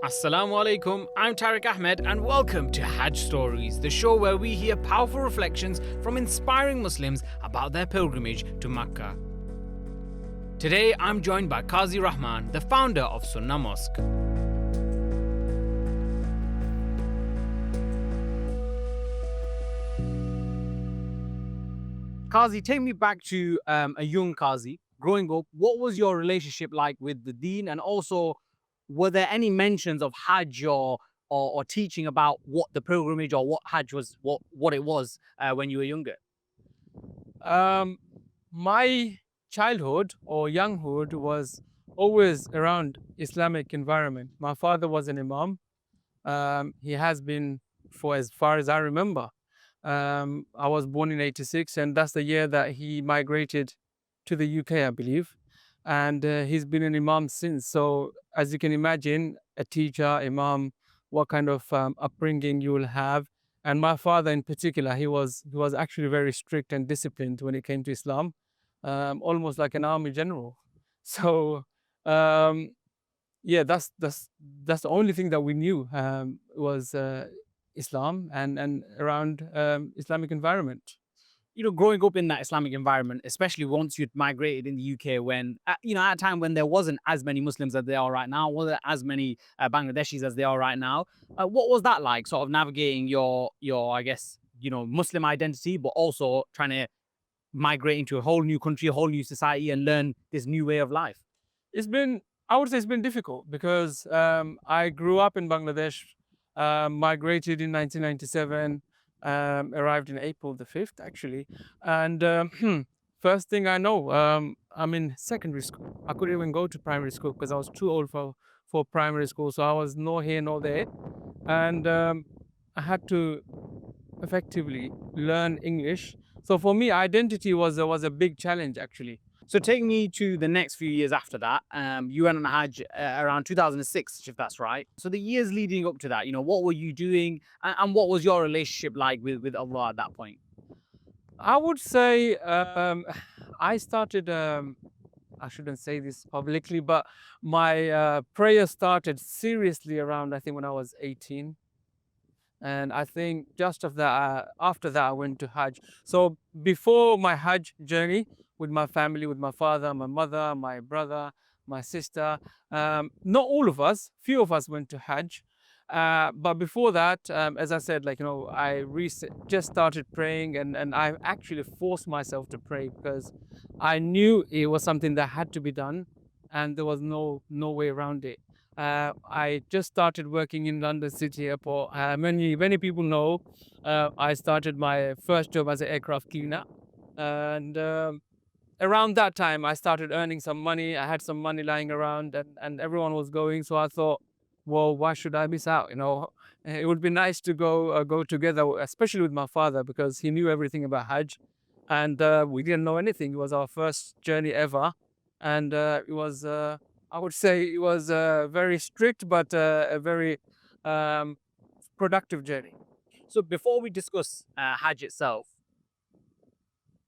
Assalamu alaikum, I'm Tariq Ahmed and welcome to Hajj Stories, the show where we hear powerful reflections from inspiring Muslims about their pilgrimage to Mecca. Today I'm joined by Kazi Rahman, the founder of Sunnah Musk. Kazi, take me back to a young Kazi. Growing up, what was your relationship like with the deen, and also were there any mentions of Hajj or teaching about what the pilgrimage or what Hajj was, what it was when you were younger? My childhood or younghood was always around Islamic environment. My father was an imam. He has been for as far as I remember. I was born in '86, and that's the year that he migrated to the UK, I believe. And he's been an imam since. So, as you can imagine, a teacher, imam, what kind of upbringing you will have. And my father, in particular, he was actually very strict and disciplined when it came to Islam, almost like an army general. So, um, yeah, that's the only thing that we knew was Islam and around Islamic environment. Growing up in that Islamic environment, especially once you'd migrated in the UK, when at a time when there wasn't as many Muslims as there are right now, wasn't as many Bangladeshis as there are right now. What was that like, sort of navigating your I guess Muslim identity, but also trying to migrate into a whole new country, a whole new society, and learn this new way of life? I would say it's been difficult because I grew up in Bangladesh, migrated in 1997, arrived in April the 5th, actually. And first thing I know, I'm in secondary school. I couldn't even go to primary school because I was too old for primary school. So I was no here, no there. And I had to effectively learn English. So for me, identity was a big challenge, actually. So take me to the next few years after that. You went on a Hajj around 2006, if that's right. So the years leading up to that, what were you doing, and what was your relationship like with Allah at that point? I would say I started. I shouldn't say this publicly, but my prayer started seriously around, I think, when I was 18. And I think just after that, I went to Hajj. So before my Hajj journey with my family, with my father, my mother, my brother, my sister, not all of us, few of us went to Hajj. But before that, as I said, just started praying, and I actually forced myself to pray because I knew it was something that had to be done, and there was no way around it. I just started working in London City Airport. Many people know I started my first job as an aircraft cleaner, and around that time I started earning some money. I had some money lying around, and everyone was going, so I thought, well, why should I miss out? It would be nice to go together, especially with my father, because he knew everything about Hajj, and we didn't know anything. It was our first journey ever, and it was. I would say it was very strict, but a very um, productive journey. So before we discuss Hajj itself,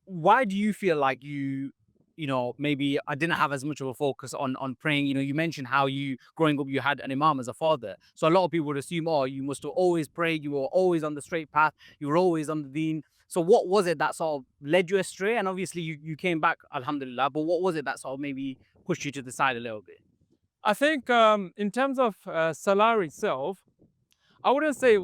why do you feel like maybe I didn't have as much of a focus on praying? You mentioned how you growing up you had an imam as a father, so a lot of people would assume, oh, you must have always prayed, you were always on the straight path, you were always on the deen. So what was it that sort of led you astray? And obviously you came back, alhamdulillah, but what was it that sort of maybe pushed you to the side a little bit? I think in terms of Salah itself, I wouldn't say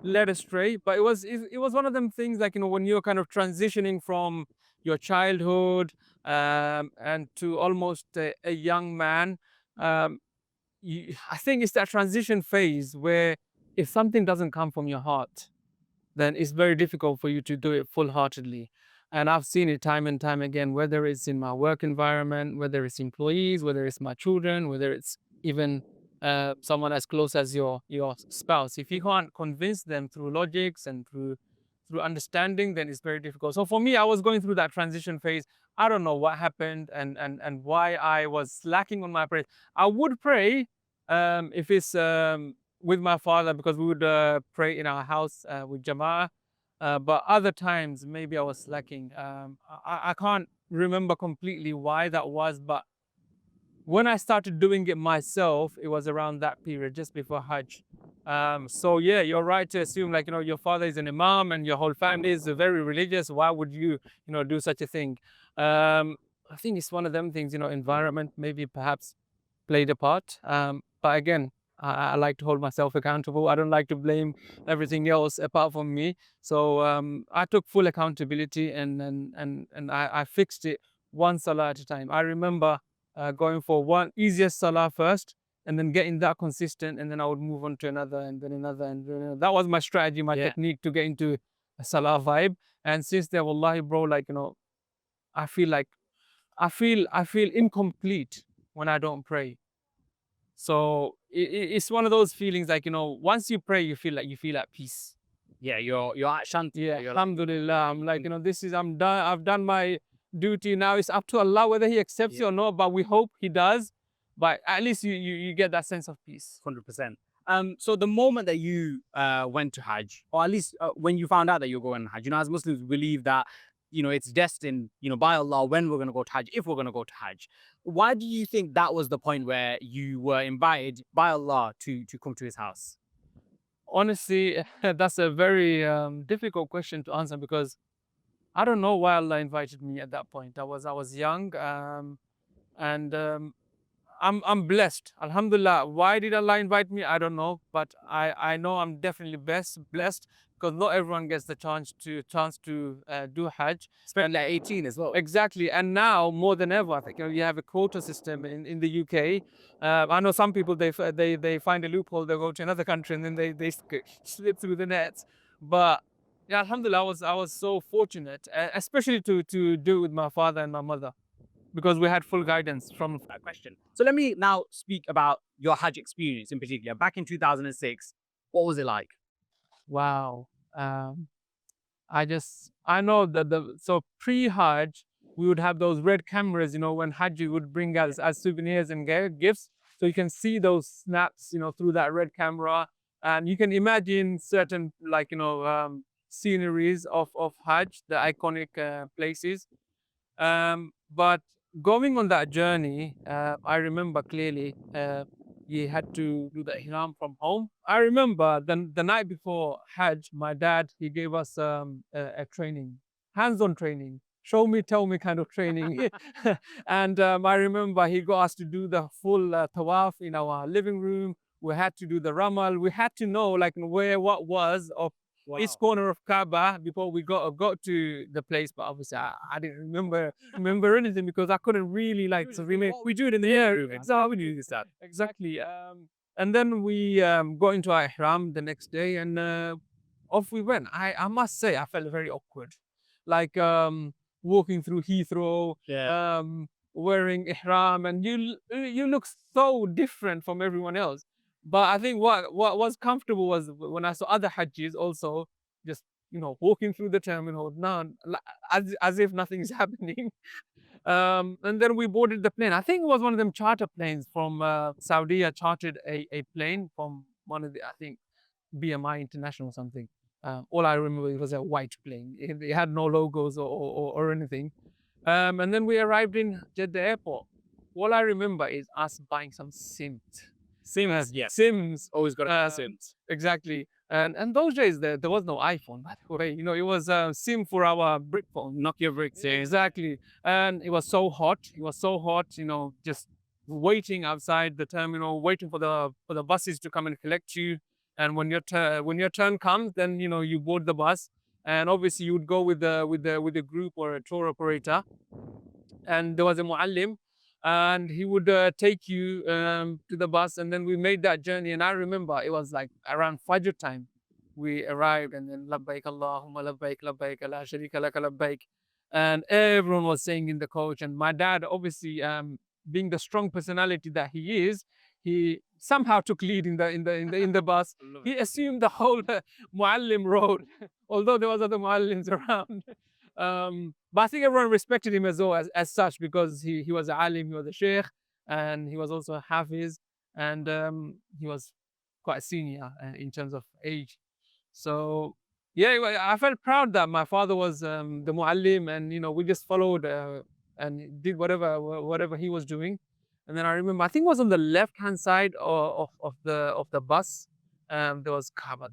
led astray, but it was one of them things, like, when you're kind of transitioning from your childhood and to almost a young man. Um, I think it's that transition phase where if something doesn't come from your heart, then it's very difficult for you to do it full-heartedly. And I've seen it time and time again, whether it's in my work environment, whether it's employees, whether it's my children, whether it's even someone as close as your spouse. If you can't convince them through logics and through understanding, then it's very difficult. So for me, I was going through that transition phase. I don't know what happened and why I was lacking on my prayer. I would pray if it's with my father, because we would pray in our house with Jama'ah. But other times, maybe I was slacking. I can't remember completely why that was, but When I started doing it myself, it was around that period, just before Hajj. So yeah, you're right to assume, like, your father is an imam and your whole family is very religious. Why would you, do such a thing? I think it's one of them things, environment maybe perhaps played a part. But again, I like to hold myself accountable. I don't like to blame everything else apart from me. So I took full accountability, and I fixed it one salah at a time. I remember going for one easiest salah first, and then getting that consistent, and then I would move on to another, and then another, and then another. That was my strategy, my Yeah. technique to get into a salah vibe. And since then, wallahi, bro, like, I feel like I feel incomplete when I don't pray. So it's one of those feelings, like, once you pray, you feel at peace. Yeah, you're at Shanti. Yeah, You're like, alhamdulillah. I'm like, this is, I'm done. I've done my duty. Now it's up to Allah whether He accepts yeah, you or not. But we hope He does. But at least you get that sense of peace. 100%. So the moment that you went to Hajj, or at least when you found out that you're going to Hajj, as Muslims we believe that it's destined, by Allah when we're going to go to Hajj, if we're going to go to Hajj. Why do you think that was the point where you were invited by Allah to come to His house? Honestly, that's a very difficult question to answer, because I don't know why Allah invited me at that point. I was young, and I'm blessed. Alhamdulillah. Why did Allah invite me? I don't know, but I know I'm definitely blessed, because not everyone gets the chance to do Hajj. Spent like 18 as well. Exactly. And now more than ever, I think, you have a quota system in the UK. I know some people, they find a loophole, they go to another country, and then they slip through the nets. But yeah, alhamdulillah, I was so fortunate, especially to do it with my father and my mother, because we had full guidance from. That question. So let me now speak about your Hajj experience in particular. Back in 2006, what was it like? Wow. I know that so pre-Hajj, we would have those red cameras, when Hajj would bring us as souvenirs and gifts. So you can see those snaps, through that red camera, and you can imagine certain, like, sceneries of Hajj, the iconic places. But going on that journey, I remember clearly, you had to do the ihram from home. I remember the night before Hajj, my dad, he gave us a training, hands-on training, show me, tell me kind of training. And I remember he got us to do the full tawaf in our living room. We had to do the ramal. We had to know, like, where what was of each Wow. corner of Kaaba before we got to the place. But obviously, I didn't remember anything, because I couldn't really, like, so really. What we do it in the Yeah, living room. How would you exactly, do this, Dad? exactly. And then we got into our ihram the next day, and off we went. I must say, I felt very awkward, like, walking through Heathrow, Yeah. wearing ihram, and you look so different from everyone else. But I think what was comfortable was when I saw other Hajjis also just, walking through the terminal, none, as if nothing is happening. And then we boarded the plane. I think it was one of them charter planes from Saudi. I chartered a plane from one of the, I think, BMI International or something. All I remember, it was a white plane. It had no logos or anything. And then we arrived in Jeddah airport. All I remember is us buying some Sims. Same as, yeah. Sims. Always got to Uh, Sims. Exactly. And those days, there was no iPhone, by the way. It was a SIM for our brick phone. Nokia bricks. Yeah. Exactly. And it was so hot. It was so hot, just waiting outside the terminal, waiting for the buses to come and collect you. And when your turn comes, then you board the bus. And obviously you would go with a group or a tour operator. And there was a muallim, and he would take you to the bus, and then we made that journey. And I remember it was like around Fajr time. We arrived, and then labbaik Allahumma labbaik labbaik la sharika laka labbaik, and everyone was saying in the coach. And my dad, obviously, being the strong personality that he is, he somehow took lead in the bus. He assumed the whole muallim road, although there was other muallims around. But I think everyone respected him as well, as such, because he was a alim, he was a sheikh, and he was also a hafiz, and he was quite senior in terms of age. So yeah, I felt proud that my father was the muallim, and we just followed and did whatever he was doing. And then I remember, I think it was on the left-hand side of the bus. There was Kaaba.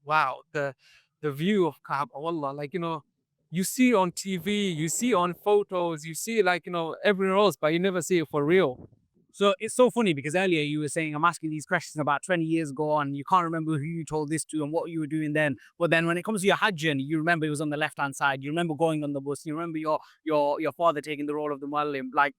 Wow, the view of Kaaba, wallah, like, you see on TV, you see on photos, you see, like, everywhere else, but you never see it for real. So it's so funny because earlier you were saying I'm asking these questions about 20 years ago and you can't remember who you told this to and what you were doing then. But then when it comes to your Hajj journey, you remember it was on the left hand side. You remember going on the bus. You remember your father taking the role of the Muallim. Like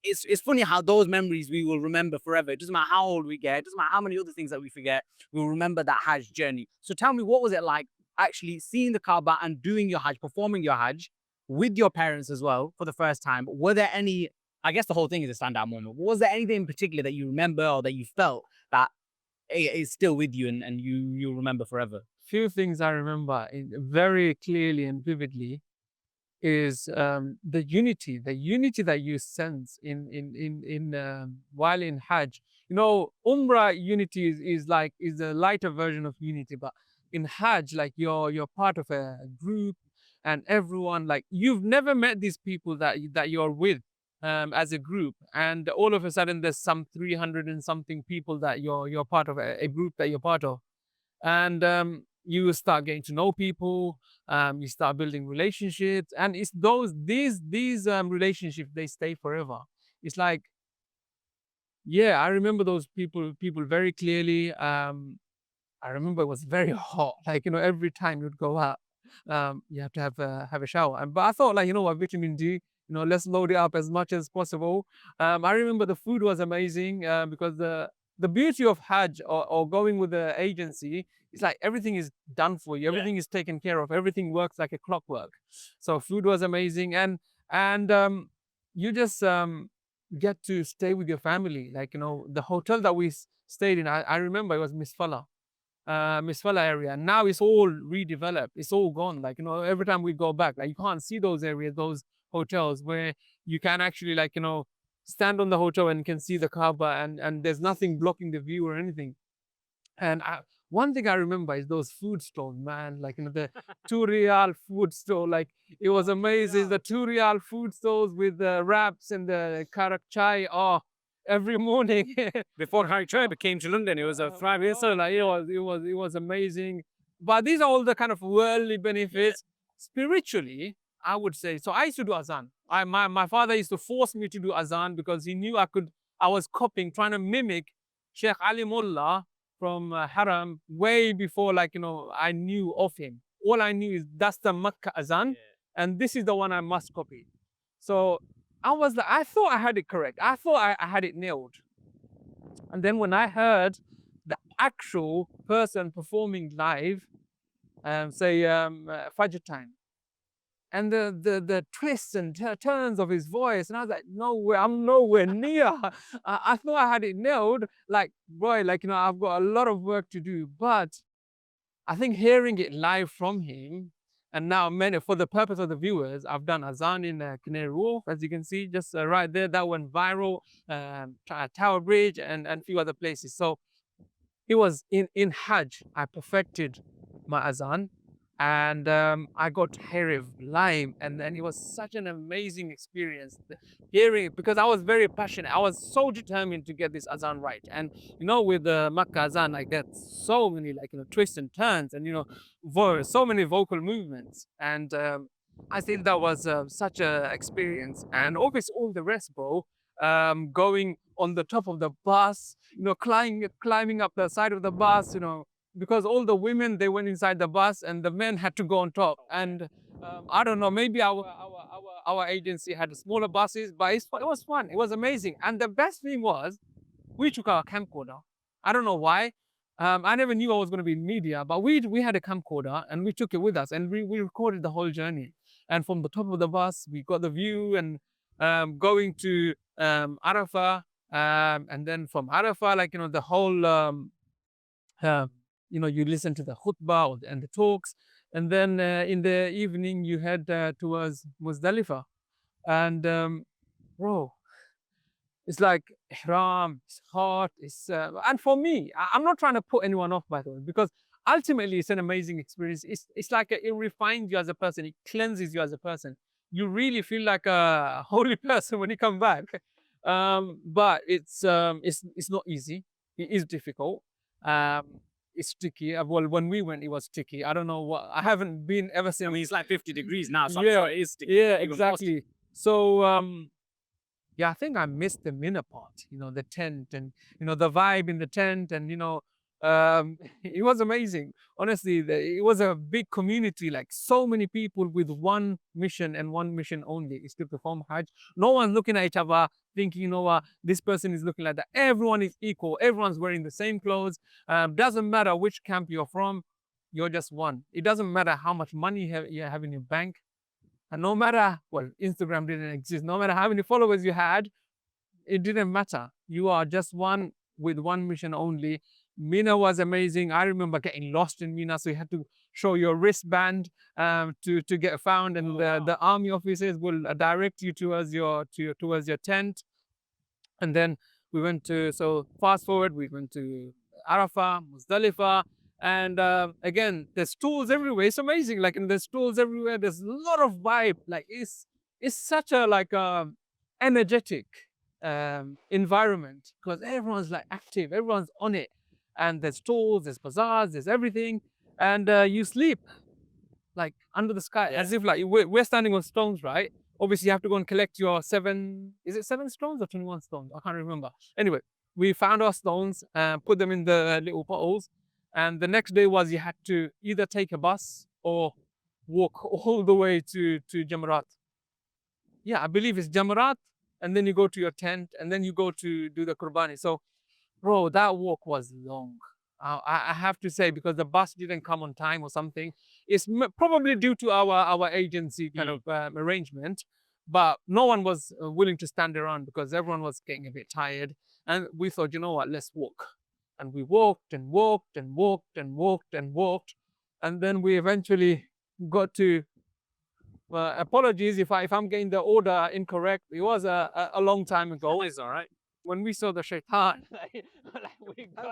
it's funny how those memories we will remember forever. It doesn't matter how old we get. It doesn't matter how many other things that we forget. We'll remember that Hajj journey. So tell me, what was it like actually seeing the Kaaba and doing your Hajj, performing your Hajj with your parents as well for the first time? Were there any? I guess the whole thing is a standout moment. Was there anything in particular that you remember or that you felt that is still with you and you'll remember forever? Few things I remember very clearly and vividly is the unity that you sense in while in Hajj. Umrah unity is a lighter version of unity, but in Hajj, like, you're part of a group, and everyone, like, you've never met these people that you're with as a group, and all of a sudden there's some 300 and something people that you're part of, a group that you're part of, and you start getting to know people, you start building relationships, and it's these relationships, they stay forever. It's like, yeah, I remember those people very clearly. I remember it was very hot. Like, every time you'd go out, you have to have a shower. But I thought, like, what, vitamin D, let's load it up as much as possible. I remember the food was amazing, because the beauty of Hajj, or going with the agency, is like everything is done for you. Everything is taken care of. Everything works like a clockwork. So food was amazing, and you just get to stay with your family. Like, the hotel that we stayed in, I remember it was Misfala area. Now it's all redeveloped. It's all gone. Like, every time we go back, like, you can't see those areas, those hotels where you can actually, like, stand on the hotel and can see the Kaaba, and there's nothing blocking the view or anything. And one thing I remember is those food stalls, man. Like, the 2 Riyal food stall. Like, it was amazing. The 2 Riyal food stalls with the wraps and the karak chai. Oh, every morning. Before Harry Tribe came to London, it was a 5 years. So, like, it was amazing. But these are all the kind of worldly benefits. Spiritually, I would say. So I used to do azan. My father used to force me to do azan because he knew I was copying, trying to mimic Sheikh Ali Mullah from Haram way before, like, I knew of him. All I knew is that's the Mecca azan, and this is the one I must copy. So I thought I had it correct. I thought I had it nailed. And then when I heard the actual person performing live, say Fajr time, and the twists and turns of his voice, and I was like, nowhere, I'm nowhere near. I thought I had it nailed. Like, boy, like, I've got a lot of work to do. But I think hearing it live from him, and now, for the purpose of the viewers, I've done azan in Canary Wharf, as you can see, just right there. That went viral. Tower Bridge, and a few other places. So it was in Hajj, I perfected my azan, and I got Harif live, and then it was such an amazing experience hearing it, because I was very passionate. I was so determined to get this azan right, and with the Makkah azan, I get so many, like, twists and turns, and so many vocal movements, and I think that was such a experience, and obviously all the rest, bro. Going on the top of the bus, climbing up the side of the bus, because all the women, they went inside the bus and the men had to go on top. And I don't know, maybe our agency had smaller buses, but it was fun. It was amazing. And the best thing was, we took our camcorder. I don't know why. I never knew I was going to be in media, but we had a camcorder and we took it with us, and we recorded the whole journey. And from the top of the bus, we got the view, and going to Arafah, and then from Arafah, like, the whole uh, you listen to the khutbah and the talks, and then in the evening you head towards Muzdalifah, and bro, it's like ihram, it's hot, and for me, I'm not trying to put anyone off, by the way, because ultimately it's an amazing experience. It's like it refines you as a person, it cleanses you as a person. You really feel like a holy person when you come back. But it's not easy. It is difficult. It's tricky. Well, when we went, it was tricky. I don't know what. I haven't been ever I since. mean, it's like 50 degrees now, so I'm Yeah, sure it is sticky, yeah, even more sticky. exactly. So yeah, I think I missed the Mina part. The tent and the vibe in the tent, and it was amazing. Honestly, it was a big community, like so many people with one mission and one mission only, is to perform Hajj. No one's looking at each other thinking, this person is looking like that. Everyone is equal. Everyone's wearing the same clothes. Doesn't matter which camp you're from, you're just one. It doesn't matter how much money you have in your bank. And no matter, well, Instagram didn't exist, no matter how many followers you had, it didn't matter. You are just one with one mission only. Mina was amazing. I remember getting lost in Mina, so you had to show your wristband to get found, and the army officers will direct you towards your tent. And then so fast forward, we went to Arafah, Muzdalifah, and again, there's tools everywhere. It's amazing. Like, and there's tools everywhere. There's a lot of vibe. Like, it's such a like energetic environment, because everyone's like active, everyone's on it, and there's tools, there's bazaars, there's everything, and you sleep like under the sky, as if like we're standing on stones, right? Obviously, you have to go and collect your is it 7 stones or 21 stones? I can't remember. Anyway, we found our stones and put them in the little bottles. And the next day was, you had to either take a bus or walk all the way to Jamarat. Yeah, I believe it's Jamarat. And then you go to your tent, and then you go to do the Qurbani. So, bro, that walk was long. I have to say, because the bus didn't come on time or something. It's probably due to our agency kind of arrangement, but no one was willing to stand around because everyone was getting a bit tired. And we thought, you know what, let's walk. And we walked and walked and walked and walked and walked, and then we eventually got to. Apologies if I'm getting the order incorrect. It was a long time ago. It's all right. When we saw the shaitan, we got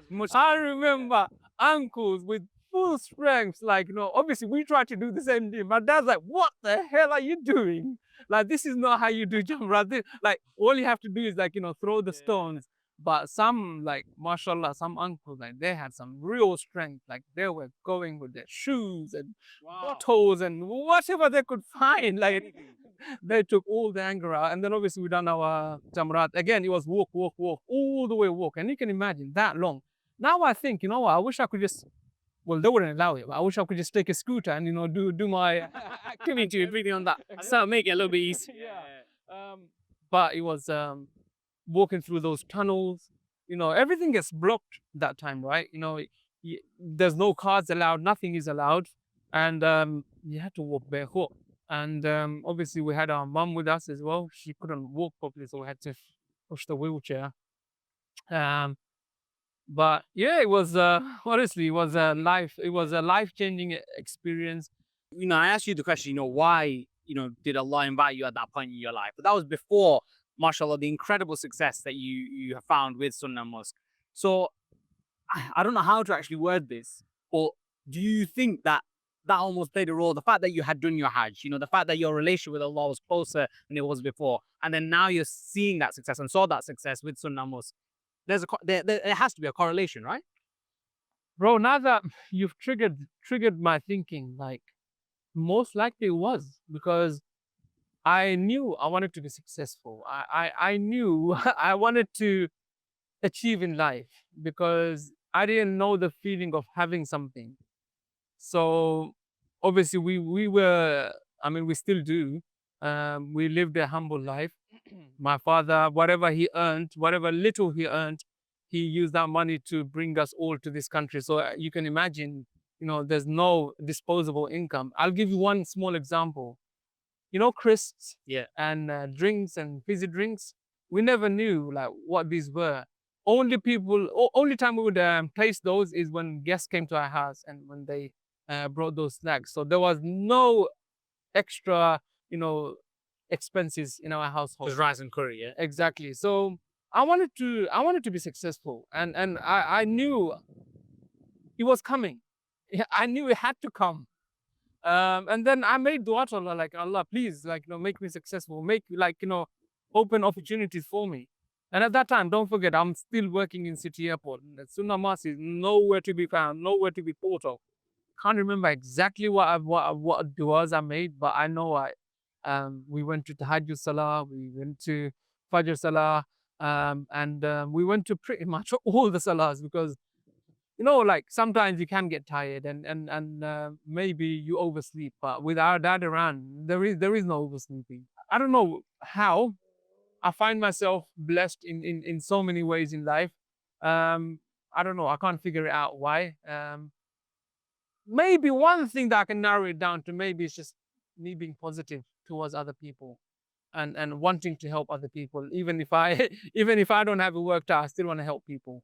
Much I remember uncles with full strength, like, obviously we tried to do the same thing. My dad's like, what the hell are you doing? Like, this is not how you do Jamra. Like, all you have to do is, like, throw the stones. But some, like, mashallah, some uncles, like, they had some real strength. Like, they were going with their shoes and bottles and whatever they could find. Like, they took all the anger out. And then obviously we done our Jamrat. Again, it was walk, walk, walk, all the way walk. And you can imagine that long. Now I think, you know what, I wish I could just, well, they wouldn't allow it, but I wish I could just take a scooter and, do my activity really on that. So make it a little bit easier. But it was walking through those tunnels, everything gets blocked that time, right? There's no cars allowed, nothing is allowed. And you had to walk barefoot. And obviously we had our mum with us as well. She couldn't walk properly, so we had to push the wheelchair. But yeah, it was honestly, it was a life-changing experience. I asked you the question, why, did Allah invite you at that point in your life? But that was before, mashallah, the incredible success that you have found with Sunnah Musk. So I don't know how to actually word this, but do you think that almost played a role? The fact that you had done your Hajj, the fact that your relationship with Allah was closer than it was before, and then now you're seeing that success and saw that success with Sunnah Musk. There has to be a correlation, right? Bro, now that you've triggered my thinking, like, most likely it was, because I knew I wanted to be successful. I knew I wanted to achieve in life, because I didn't know the feeling of having something. So obviously we were, I mean, we still do. We lived a humble life. My father, whatever little he earned, he used that money to bring us all to this country. So you can imagine, there's no disposable income. I'll give you one small example. Crisps and drinks and fizzy drinks. We never knew like what these were. Only time we would taste those is when guests came to our house and when they brought those snacks. So there was no extra, expenses in our household. Just rice and curry, yeah. Exactly. So I wanted to be successful, and I knew it was coming. I knew it had to come. And then I made dua to Allah, like, Allah, please, like, make me successful. Make, like, open opportunities for me. And at that time, don't forget, I'm still working in City Airport. The Sunnah Musk is nowhere to be found, nowhere to be thought of. Can't remember exactly what du'as I made, but I know we went to Hajj Salah, we went to Fajr Salah, and we went to pretty much all the salahs because like sometimes you can get tired and maybe you oversleep. But with our dad around, there is no oversleeping. I don't know how. I find myself blessed in so many ways in life. Um, I don't know. I can't figure it out why. Maybe one thing that I can narrow it down to maybe is just me being positive towards other people and wanting to help other people. Even if I even if I don't have it worked out, I still want to help people.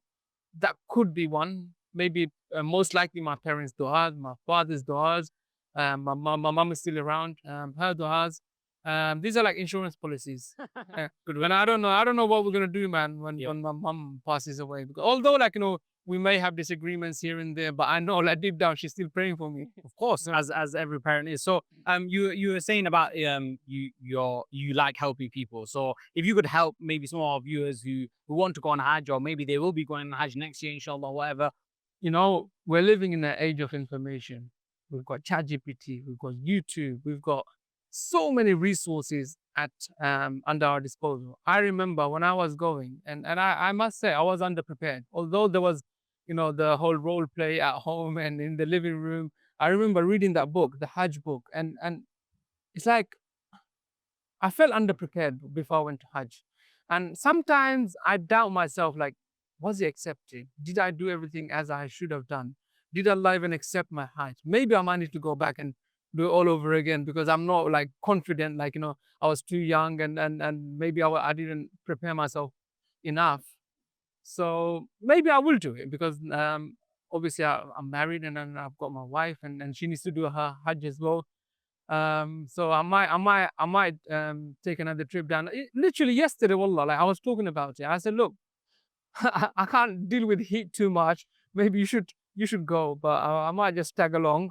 That could be one. Maybe most likely my parents' du'as, my father's du'as. My mom is still around. Her du'as. These are like insurance policies. Good. When I don't know what we're gonna do, man, Yep. when my mom passes away. Because although we may have disagreements here and there, but I know like deep down she's still praying for me. Of course, as every parent is. So you were saying about you like helping people. So if you could help maybe some of our viewers who want to go on Hajj, or maybe they will be going on Hajj next year, inshallah, whatever. We're living in an age of information. We've got ChatGPT, we've got YouTube, we've got so many resources at under our disposal. I remember when I was going, and I must say I was underprepared. Although there was, the whole role play at home and in the living room. I remember reading that book, the Hajj book, and it's like I felt underprepared before I went to Hajj. And sometimes I doubt myself, like, was it accepted? Did I do everything as I should have done? Did Allah even accept my Hajj? Maybe I might need to go back and do it all over again because I'm not like confident, like, I was too young and maybe I didn't prepare myself enough. So maybe I will do it because obviously I'm married and then I've got my wife and she needs to do her Hajj as well. So I might take another trip down. Literally yesterday, wallah, like I was talking about it. I said, look, I can't deal with heat too much. Maybe you should go, but I might just tag along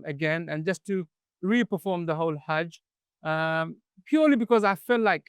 again and just to re-perform the whole Hajj. Purely because I felt like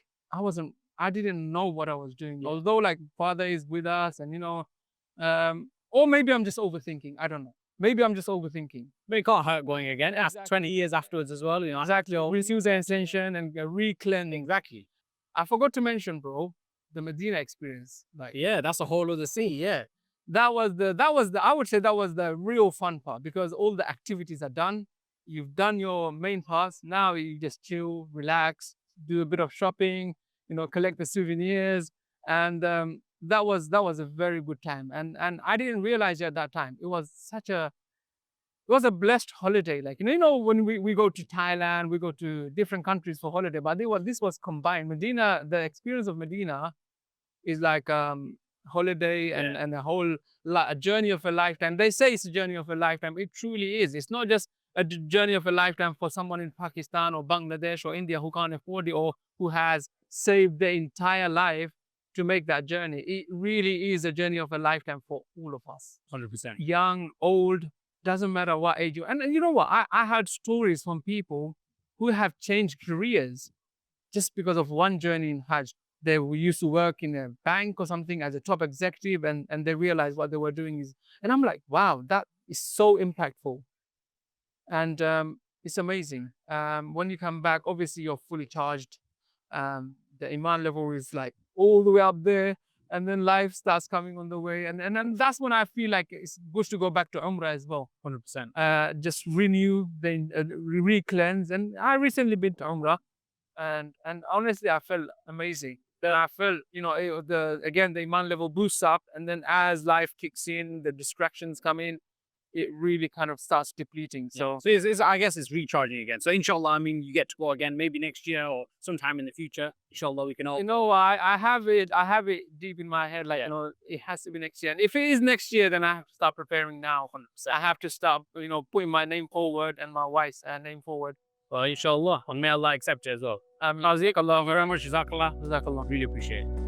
I didn't know what I was doing. Although like Father is with us, and or maybe I'm just overthinking. I don't know. Maybe I'm just overthinking. But it can't hurt going again. That's Exactly. 20 years afterwards as well. Exactly. Or reduce the intention and re-cleansing. Exactly. I forgot to mention, bro, the Medina experience. Like Yeah, that's a whole other scene. Yeah. that was the I would say that was the real fun part because all the activities are done. You've done your main parts. Now you just chill, relax, do a bit of shopping, collect the souvenirs, and that was a very good time. And I didn't realize at that time it was a blessed holiday. Like, when we go to Thailand, we go to different countries for holiday, but this was combined. Medina, the experience of Medina is like holiday and, Yeah. and a journey of a lifetime. They say it's a journey of a lifetime. It truly is. It's not just a journey of a lifetime for someone in Pakistan or Bangladesh or India who can't afford it or who has saved their entire life to make that journey. It really is a journey of a lifetime for all of us. 100%. Young, old, doesn't matter what age you. And you know what? I heard stories from people who have changed careers just because of one journey in Hajj. They used to work in a bank or something as a top executive, and they realized what they were doing is. And I'm like, wow, that is so impactful. And it's amazing. When you come back, obviously you're fully charged. The iman level is like all the way up there, and then life starts coming on the way, and then that's when I feel like it's good to go back to Umrah as well. 100%. Just renew, then re-cleanse. And I recently been to Umrah, and honestly, I felt amazing. Then I felt, the iman level boosts up, and then as life kicks in, the distractions come in, it really kind of starts depleting. So So I guess it's recharging again. So inshallah, I mean, you get to go again, maybe next year or sometime in the future. Inshallah, we can all. I have it deep in my head, like, it has to be next year. And if it is next year, then I have to start preparing now. 100%. I have to start, putting my name forward and my wife's name forward. Well, inshallah, and may Allah accept it as well. Qazi, Allah very much. Jazakallah. Jazakallah. Really appreciate it.